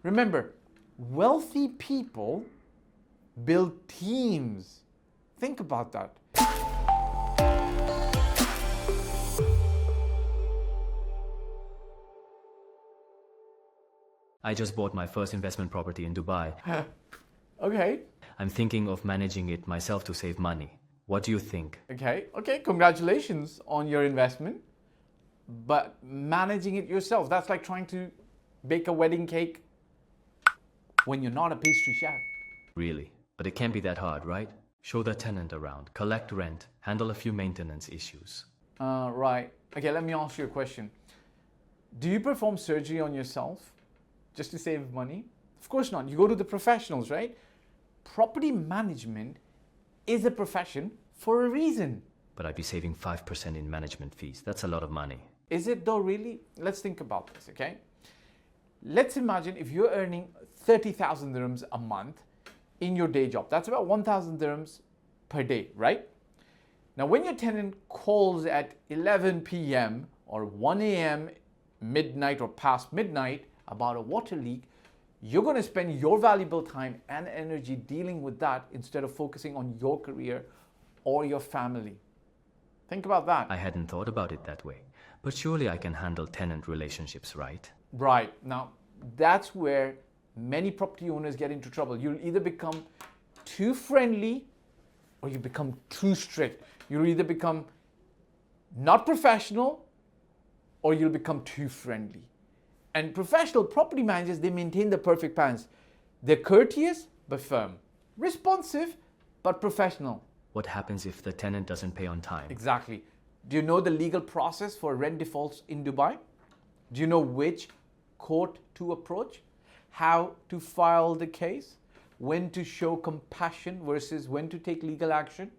Remember, wealthy people build teams. Think about that. I just bought my first investment property in Dubai. Okay. I'm thinking of managing it myself to save money. What do you think? Okay, congratulations on your investment. But managing it yourself, that's like trying to bake a wedding cake when you're not a pastry chef. Really? But it can't be that hard, right? Show the tenant around, collect rent, handle a few maintenance issues. Right. Okay, let me ask you a question. Do you perform surgery on yourself just to save money? Of course not. You go to the professionals, right? Property management is a profession for a reason. But I'd be saving 5% in management fees. That's a lot of money. Is it though, really? Let's think about this, okay? Let's imagine if you're earning 30,000 dirhams a month in your day job. That's about 1,000 dirhams per day, right? Now, when your tenant calls at 11 p.m. or 1 a.m., midnight or past midnight about a water leak, you're going to spend your valuable time and energy dealing with that instead of focusing on your career or your family. Think about that. I hadn't thought about it that way. But surely I can handle tenant relationships, right? Right. Now, that's where many property owners get into trouble. You'll either become too friendly or you become too strict. You'll either become not professional or you'll become too friendly. And professional property managers, they maintain the perfect balance. They're courteous but firm, responsive but professional. What happens if the tenant doesn't pay on time? Exactly. Do you know the legal process for rent defaults in Dubai? Do you know which court to approach? How to file the case? When to show compassion versus when to take legal action?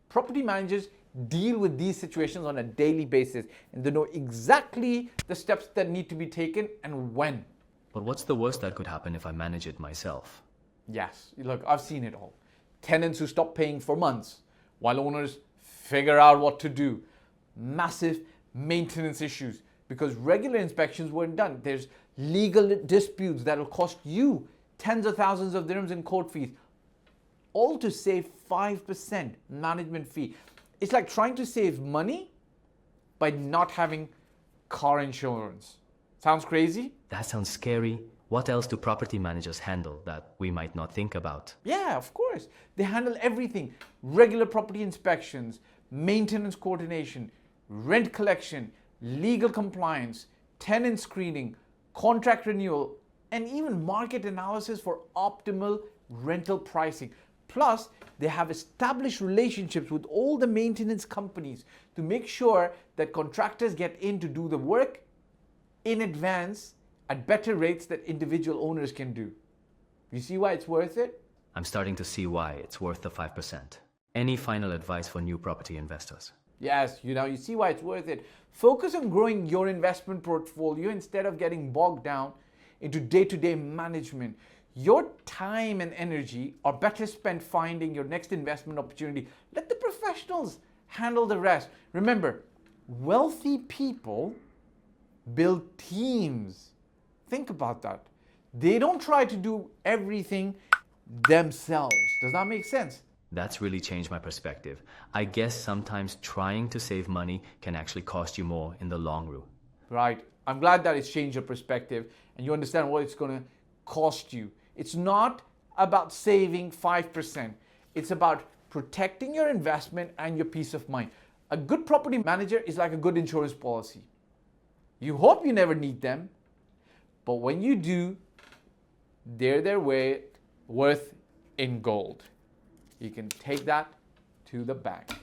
Property managers deal with these situations on a daily basis and they know exactly the steps that need to be taken and when. But what's the worst that could happen if I manage it myself? Yes, look, I've seen it all. Tenants who stop paying for months while owners figure out what to do. Massive maintenance issues because regular inspections weren't done. There's legal disputes that'll cost you tens of thousands of dirhams in court fees, all to save 5% management fee. It's like trying to save money by not having car insurance. Sounds crazy? That sounds scary. What else do property managers handle that we might not think about? Yeah, of course. They handle everything. Regular property inspections, maintenance coordination, rent collection, legal compliance, tenant screening, contract renewal, and even market analysis for optimal rental pricing. Plus, they have established relationships with all the maintenance companies to make sure that contractors get in to do the work in advance at better rates that individual owners can do. You see why it's worth it? I'm starting to see why it's worth the 5%. Any final advice for new property investors? Yes, you see why it's worth it. Focus on growing your investment portfolio instead of getting bogged down into day-to-day management. Your time and energy are better spent finding your next investment opportunity. Let the professionals handle the rest. Remember, wealthy people build teams. Think about that. They don't try to do everything themselves. Does that make sense? That's really changed my perspective. I guess sometimes trying to save money can actually cost you more in the long run. Right. I'm glad that it's changed your perspective and you understand what it's going to cost you. It's not about saving 5%. It's about protecting your investment and your peace of mind. A good property manager is like a good insurance policy. You hope you never need them, but when you do, they're their worth in gold. You can take that to the bank.